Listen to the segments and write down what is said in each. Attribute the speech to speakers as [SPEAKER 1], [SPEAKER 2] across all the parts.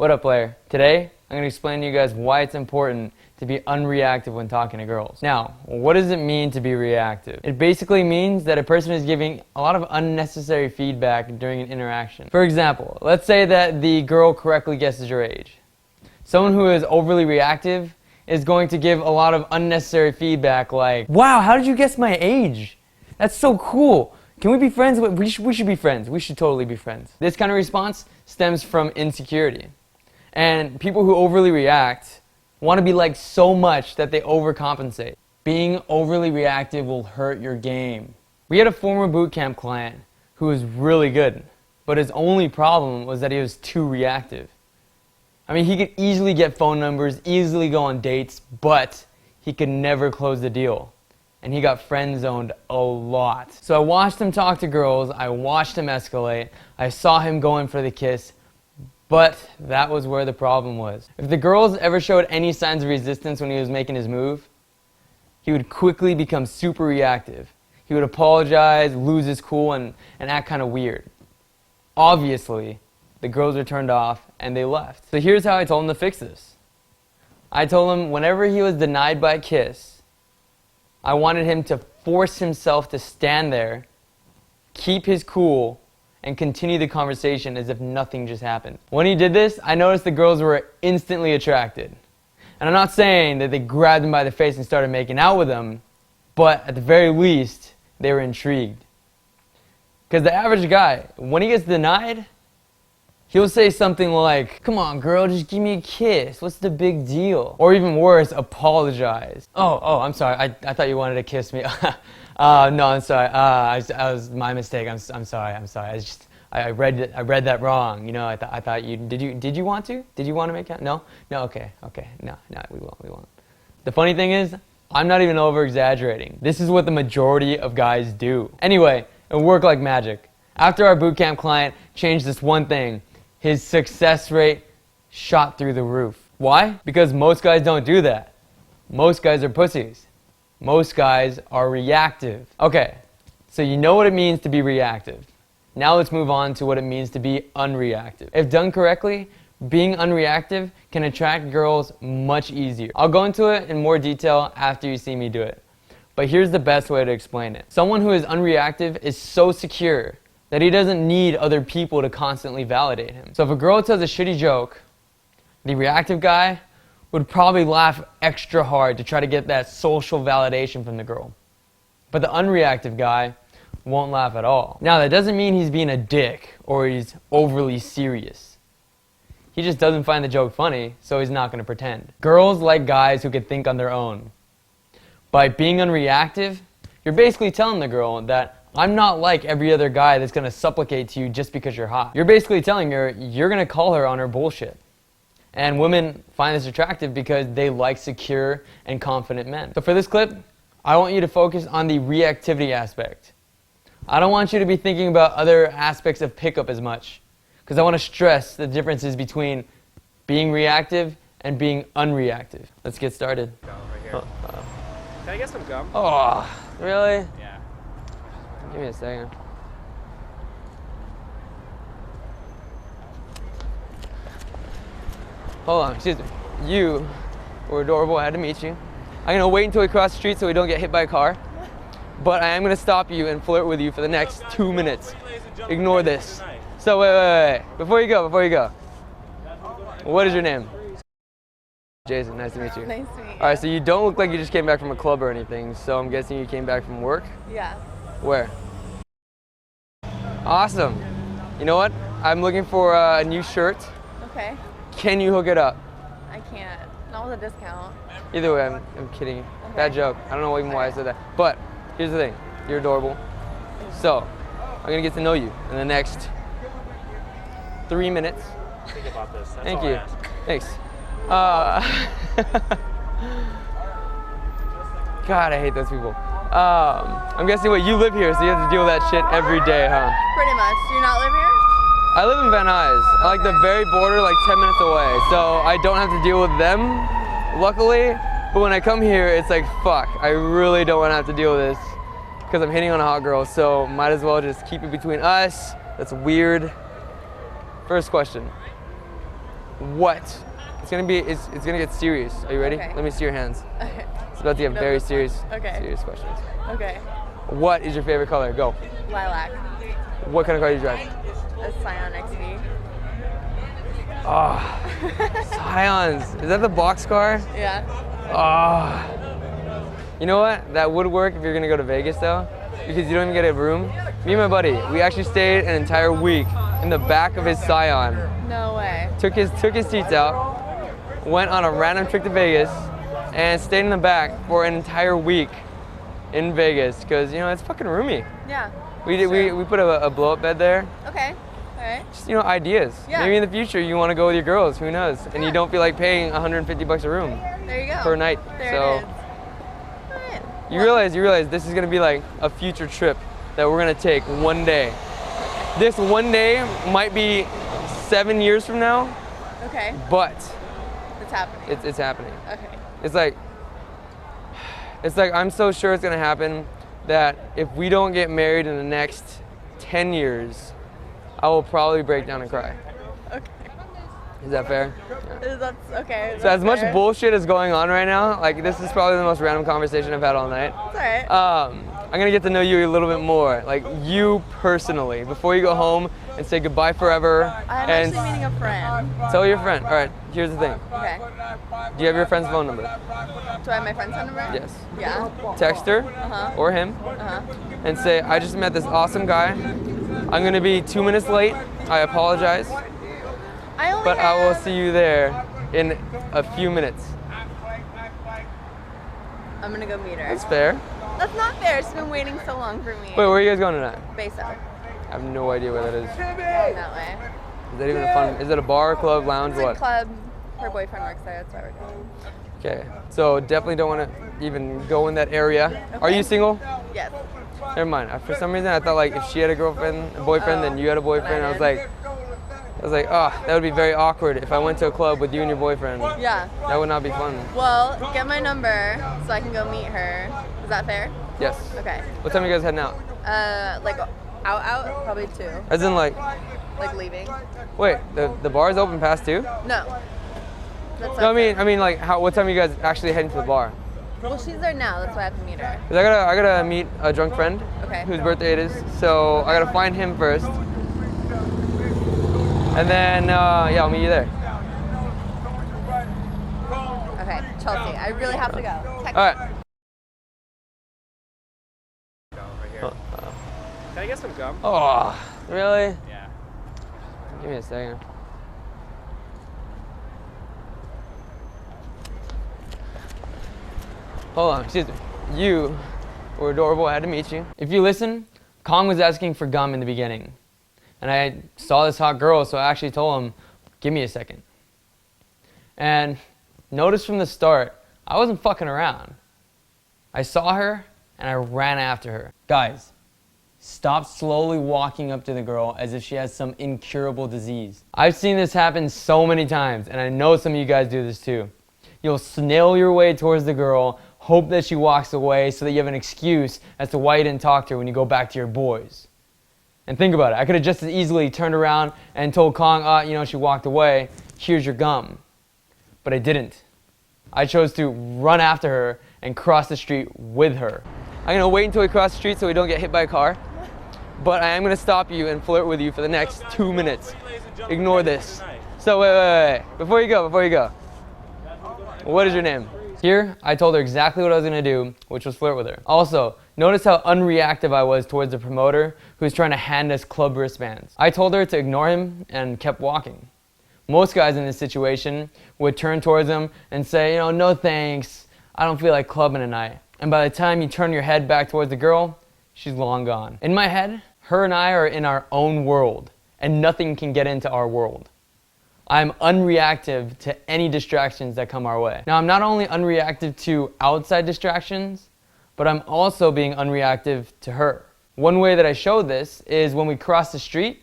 [SPEAKER 1] What up, player? Today, I'm going to explain to you guys why it's important to be unreactive when talking to girls. Now, what does it mean to be reactive? It basically means that a person is giving a lot of unnecessary feedback during an interaction. For example, let's say that the girl correctly guesses your age. Someone who is overly reactive is going to give a lot of unnecessary feedback like, wow, how did you guess my age? That's so cool. Can we be friends? We should be friends. We should totally be friends. This kind of response stems from insecurity. And people who overly react want to be liked so much that they overcompensate. Being overly reactive will hurt your game. We had a former boot camp client who was really good, but his only problem was that he was too reactive. I mean, he could easily get phone numbers, easily go on dates, but he could never close the deal. And he got friend-zoned a lot. So I watched him talk to girls, I watched him escalate, I saw him going for the kiss, but that was where the problem was. If the girls ever showed any signs of resistance when he was making his move, he would quickly become super reactive. He would apologize, lose his cool, and act kind of weird. Obviously, the girls were turned off and they left. So here's how I told him to fix this. I told him whenever he was denied by a kiss, I wanted him to force himself to stand there, keep his cool, and continue the conversation as if nothing just happened. When he did this, I noticed the girls were instantly attracted. And I'm not saying that they grabbed him by the face and started making out with him, but at the very least, they were intrigued. Because the average guy, when he gets denied, he'll say something like, come on girl, just give me a kiss, what's the big deal? Or even worse, apologize. Oh, I'm sorry, I thought you wanted to kiss me. No, I'm sorry, I was my mistake, I'm sorry, I read that wrong, you know, I thought you, did you want to? Did you want to make out? No, okay, no, we won't. The funny thing is, I'm not even over exaggerating. This is what the majority of guys do. Anyway, it worked like magic. After our bootcamp client changed this one thing, his success rate shot through the roof. Why? Because most guys don't do that. Most guys are pussies. Most guys are reactive. Okay, so you know what it means to be reactive. Now let's move on to what it means to be unreactive. If done correctly, being unreactive can attract girls much easier. I'll go into it in more detail after you see me do it. But here's the best way to explain it. Someone who is unreactive is so secure that he doesn't need other people to constantly validate him. So if a girl tells a shitty joke, the reactive guy would probably laugh extra hard to try to get that social validation from the girl. But the unreactive guy won't laugh at all. Now that doesn't mean he's being a dick or he's overly serious. He just doesn't find the joke funny, so he's not going to pretend. Girls like guys who can think on their own. By being unreactive, you're basically telling the girl that I'm not like every other guy that's going to supplicate to you just because you're hot. You're basically telling her you're going to call her on her bullshit. And women find this attractive because they like secure and confident men. So for this clip, I want you to focus on the reactivity aspect. I don't want you to be thinking about other aspects of pickup as much, because I want to stress the differences between being reactive and being unreactive. Let's get started.
[SPEAKER 2] Gum right here. Can I get some gum?
[SPEAKER 1] Oh, really?
[SPEAKER 2] Yeah.
[SPEAKER 1] Give me a second. Hold on, excuse me. You were adorable, I had to meet you. I'm gonna wait until we cross the street so we don't get hit by a car. But I am gonna stop you and flirt with you for the next 2 minutes. Ignore this. So wait. Before you go. What is your name? Jason, nice to meet you.
[SPEAKER 3] Nice to meet you.
[SPEAKER 1] Alright, so you don't look like you just came back from a club or anything, so I'm guessing you came back from work?
[SPEAKER 3] Yeah.
[SPEAKER 1] Where? Awesome. You know what? I'm looking for a new shirt.
[SPEAKER 3] Okay.
[SPEAKER 1] Can you hook it up?
[SPEAKER 3] I can't. Not with a discount.
[SPEAKER 1] Either way, I'm kidding you.
[SPEAKER 3] Okay.
[SPEAKER 1] Bad joke. I don't know even why I said that. But here's the thing. You're adorable. So I'm going to get to know you in the next 3 minutes.
[SPEAKER 2] Think about this. That's
[SPEAKER 1] Thank
[SPEAKER 2] all
[SPEAKER 1] you.
[SPEAKER 2] I ask.
[SPEAKER 1] Thanks. God, I hate those people. I'm guessing what you live here, so you have to deal with that shit every day, huh?
[SPEAKER 3] Pretty much. Do you not live here?
[SPEAKER 1] I live in Van Nuys. I like the very border, like 10 minutes away. So I don't have to deal with them, luckily. But when I come here, it's like, fuck, I really don't want to have to deal with this because I'm hitting on a hot girl. So might as well just keep it between us. That's weird. First question. what? It's gonna get serious. Are you ready?
[SPEAKER 3] Okay.
[SPEAKER 1] Let me see your hands.
[SPEAKER 3] Okay.
[SPEAKER 1] It's about to get very serious.
[SPEAKER 3] Okay.
[SPEAKER 1] Serious questions.
[SPEAKER 3] Okay.
[SPEAKER 1] What is your favorite color? Go.
[SPEAKER 3] Lilac.
[SPEAKER 1] What kind of car do you drive?
[SPEAKER 3] A Scion XV.
[SPEAKER 1] Oh, Scions. Is that the box car?
[SPEAKER 3] Yeah.
[SPEAKER 1] Oh. You know what? That would work if you're gonna go to Vegas though, because you don't even get a room. Me and my buddy, we actually stayed an entire week in the back of his Scion.
[SPEAKER 3] No way.
[SPEAKER 1] Took his seats out, went on a random trip to Vegas, and stayed in the back for an entire week in Vegas, because it's fucking roomy.
[SPEAKER 3] Yeah.
[SPEAKER 1] We put a blow up bed there.
[SPEAKER 3] Okay. All right.
[SPEAKER 1] Just ideas.
[SPEAKER 3] Yeah.
[SPEAKER 1] Maybe in the future you want to go with your girls. Who knows? And you don't feel like paying $150 a room
[SPEAKER 3] There you go.
[SPEAKER 1] per night.
[SPEAKER 3] There
[SPEAKER 1] So
[SPEAKER 3] it is. All right.
[SPEAKER 1] you realize this is gonna be like a future trip that we're gonna take one day. This one day might be 7 years from now,
[SPEAKER 3] Okay.
[SPEAKER 1] but
[SPEAKER 3] It's happening.
[SPEAKER 1] it's happening.
[SPEAKER 3] Okay.
[SPEAKER 1] It's like I'm so sure it's gonna happen that if we don't get married in the next 10 years, I will probably break down and cry.
[SPEAKER 3] Okay.
[SPEAKER 1] Is that fair?
[SPEAKER 3] That's okay.
[SPEAKER 1] So as much
[SPEAKER 3] fair.
[SPEAKER 1] bullshit is going on right now, like this is probably the most random conversation I've had all night.
[SPEAKER 3] It's all right.
[SPEAKER 1] I'm gonna get to know you a little bit more, like you personally, before you go home and say goodbye forever.
[SPEAKER 3] I'm
[SPEAKER 1] and
[SPEAKER 3] actually meeting a friend.
[SPEAKER 1] tell your friend. All right, here's the thing.
[SPEAKER 3] Okay.
[SPEAKER 1] Do you have your friend's phone number?
[SPEAKER 3] Do I have my friend's phone number?
[SPEAKER 1] Yes.
[SPEAKER 3] Yeah.
[SPEAKER 1] Text her
[SPEAKER 3] Uh-huh.
[SPEAKER 1] or him
[SPEAKER 3] Uh-huh.
[SPEAKER 1] and say, I just met this awesome guy. I'm gonna be 2 minutes late. I apologize,
[SPEAKER 3] I only
[SPEAKER 1] but I will
[SPEAKER 3] have-
[SPEAKER 1] see you there in a few minutes.
[SPEAKER 3] I'm gonna go meet her.
[SPEAKER 1] That's fair.
[SPEAKER 3] That's not fair. She's been waiting so long for me.
[SPEAKER 1] Wait, where are you guys going tonight?
[SPEAKER 3] Beso.
[SPEAKER 1] I have no idea where that is.
[SPEAKER 3] That way.
[SPEAKER 1] Is that even a fun? Is it a bar, club, lounge,
[SPEAKER 3] It's a
[SPEAKER 1] what?
[SPEAKER 3] club. Her boyfriend works there. That's why we're going.
[SPEAKER 1] Okay, so definitely don't want to even go in that area. Are
[SPEAKER 3] Okay.
[SPEAKER 1] you single?
[SPEAKER 3] Yes.
[SPEAKER 1] Never mind. For some reason, I thought like if she had a boyfriend, then you had a boyfriend. I was like, oh, that would be very awkward if I went to a club with you and your boyfriend.
[SPEAKER 3] Yeah.
[SPEAKER 1] That would not be fun.
[SPEAKER 3] Well, get my number so I can go meet her. Is that fair?
[SPEAKER 1] Yes.
[SPEAKER 3] Okay.
[SPEAKER 1] What time are you guys heading out?
[SPEAKER 3] Like out, probably 2.
[SPEAKER 1] As in like,
[SPEAKER 3] Leaving.
[SPEAKER 1] wait, the bar is open past 2?
[SPEAKER 3] No. That's
[SPEAKER 1] No,
[SPEAKER 3] not
[SPEAKER 1] I mean like what time are you guys actually heading to the bar?
[SPEAKER 3] Well, she's there now. That's why I have to meet her.
[SPEAKER 1] 'Cause I gotta meet a drunk friend.
[SPEAKER 3] Okay.
[SPEAKER 1] Whose birthday it is. So I gotta find him first. And then yeah, I'll meet you there.
[SPEAKER 3] Okay, Chelsea. I really have to go. Text
[SPEAKER 1] All right.
[SPEAKER 2] Right here. Can I get some gum?
[SPEAKER 1] Oh, really?
[SPEAKER 2] Yeah.
[SPEAKER 1] Give me a second. Hold on, excuse me. You were adorable. I had to meet you. If you listen, Kong was asking for gum in the beginning. And I saw this hot girl, so I actually told him, give me a second. And notice from the start, I wasn't fucking around. I saw her, and I ran after her. Guys, stop slowly walking up to the girl as if she has some incurable disease. I've seen this happen so many times, and I know some of you guys do this too. You'll snail your way towards the girl, hope that she walks away so that you have an excuse as to why you didn't talk to her when you go back to your boys. And think about it, I could have just as easily turned around and told Kong, she walked away, here's your gum. But I didn't. I chose to run after her and cross the street with her. I'm gonna wait until we cross the street so we don't get hit by a car. But I am gonna stop you and flirt with you for the next 2 minutes. Ignore this. So wait. Before you go. What is your name? Here, I told her exactly what I was gonna do, which was flirt with her. Also, notice how unreactive I was towards the promoter who's trying to hand us club wristbands. I told her to ignore him and kept walking. Most guys in this situation would turn towards him and say, no thanks, I don't feel like clubbing tonight. And by the time you turn your head back towards the girl, she's long gone. In my head, her and I are in our own world, and nothing can get into our world. I'm unreactive to any distractions that come our way. Now, I'm not only unreactive to outside distractions, but I'm also being unreactive to her. One way that I showed this is when we crossed the street,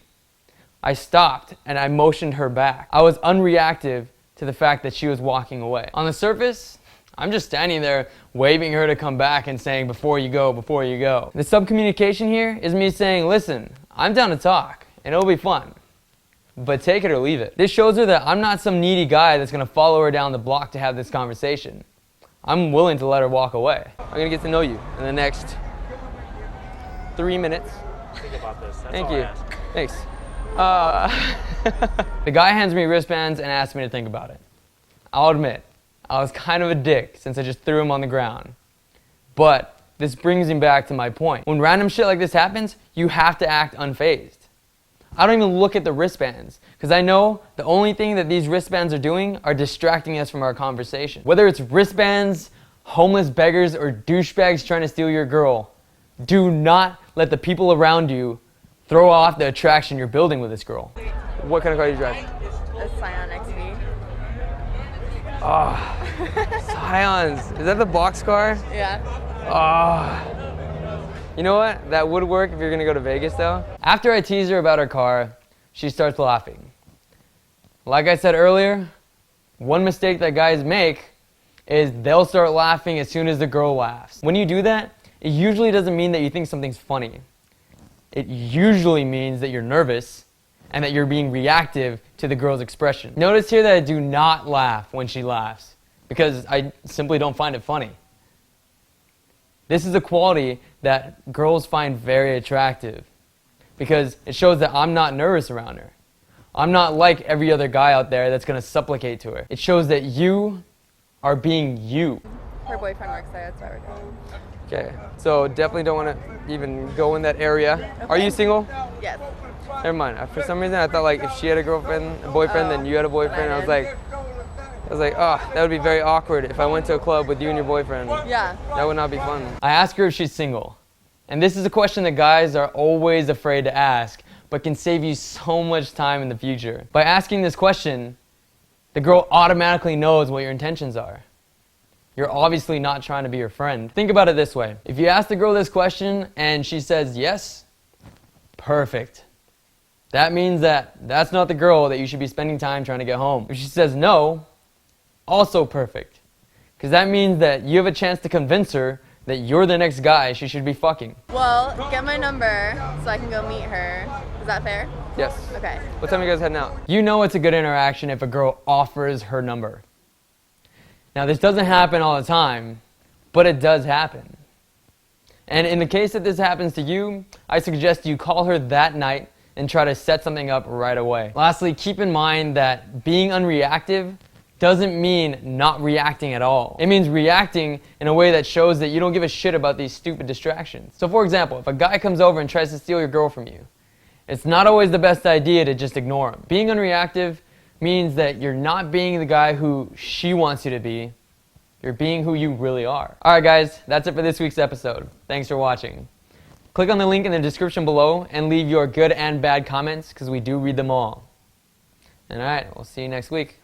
[SPEAKER 1] I stopped and I motioned her back. I was unreactive to the fact that she was walking away. On the surface, I'm just standing there waving her to come back and saying, before you go. The subcommunication here is me saying, listen, I'm down to talk and it'll be fun. but take it or leave it. This shows her that I'm not some needy guy that's gonna follow her down the block to have this conversation. I'm willing to let her walk away. I'm gonna get to know you in the next 3 minutes.
[SPEAKER 2] Think about this. That's
[SPEAKER 1] Thank
[SPEAKER 2] all I
[SPEAKER 1] you.
[SPEAKER 2] ask.
[SPEAKER 1] Thanks. The guy hands me wristbands and asks me to think about it. I'll admit, I was kind of a dick since I just threw him on the ground. But this brings me back to my point. When random shit like this happens, you have to act unfazed. I don't even look at the wristbands because I know the only thing that these wristbands are doing are distracting us from our conversation. Whether it's wristbands, homeless beggars, or douchebags trying to steal your girl, do not let the people around you throw off the attraction you're building with this girl. What kind of car do you drive?
[SPEAKER 3] A Scion XV.
[SPEAKER 1] Oh, Scions. Is that the box car?
[SPEAKER 3] Yeah.
[SPEAKER 1] Oh. You know what? That would work if you're gonna go to Vegas though. After I tease her about her car, she starts laughing. Like I said earlier, one mistake that guys make is they'll start laughing as soon as the girl laughs. When you do that, it usually doesn't mean that you think something's funny. It usually means that you're nervous and that you're being reactive to the girl's expression. Notice here that I do not laugh when she laughs because I simply don't find it funny. This is a quality that girls find very attractive because it shows that I'm not nervous around her. I'm not like every other guy out there that's gonna supplicate to her. It shows that you are being you.
[SPEAKER 3] Her boyfriend works there, that's why we're going.
[SPEAKER 1] Okay, so definitely don't want to even go in that area.
[SPEAKER 3] Okay.
[SPEAKER 1] Are you single?
[SPEAKER 3] Yes.
[SPEAKER 1] Never mind. For some reason, I thought like if she had a boyfriend, then you had a boyfriend. I was like, oh, that would be very awkward if I went to a club with you and your boyfriend.
[SPEAKER 3] Yeah.
[SPEAKER 1] That would not be fun. I ask her if she's single. And this is a question that guys are always afraid to ask, but can save you so much time in the future. By asking this question, the girl automatically knows what your intentions are. You're obviously not trying to be her friend. Think about it this way. If you ask the girl this question and she says yes, perfect. That means that that's not the girl that you should be spending time trying to get home. If she says no, also perfect. Because that means that you have a chance to convince her that you're the next guy she should be fucking.
[SPEAKER 3] Well, get my number so I can go meet her. Is that fair?
[SPEAKER 1] Yes.
[SPEAKER 3] Okay.
[SPEAKER 1] What time are you guys heading out? You know it's a good interaction if a girl offers her number. Now this doesn't happen all the time, but it does happen. And in the case that this happens to you, I suggest you call her that night and try to set something up right away. Lastly, keep in mind that being unreactive doesn't mean not reacting at all. It means reacting in a way that shows that you don't give a shit about these stupid distractions. So for example, if a guy comes over and tries to steal your girl from you, it's not always the best idea to just ignore him. Being unreactive means that you're not being the guy who she wants you to be. You're being who you really are. Alright guys, that's it for this week's episode. Thanks for watching. Click on the link in the description below and leave your good and bad comments because we do read them all. Alright, we'll see you next week.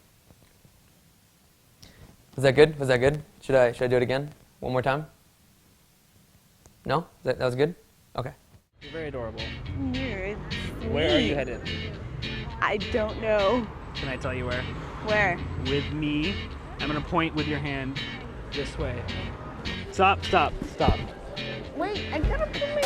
[SPEAKER 1] Was that good? Was that good? Should I do it again? One more time? No? That was good? Okay.
[SPEAKER 2] You're very adorable.
[SPEAKER 4] You're
[SPEAKER 2] Where are you
[SPEAKER 4] sweet.
[SPEAKER 2] headed?
[SPEAKER 4] I don't know.
[SPEAKER 2] Can I tell you where?
[SPEAKER 4] Where?
[SPEAKER 2] With me. I'm gonna point with your hand this way. Stop, stop, stop.
[SPEAKER 4] Wait, I gotta put my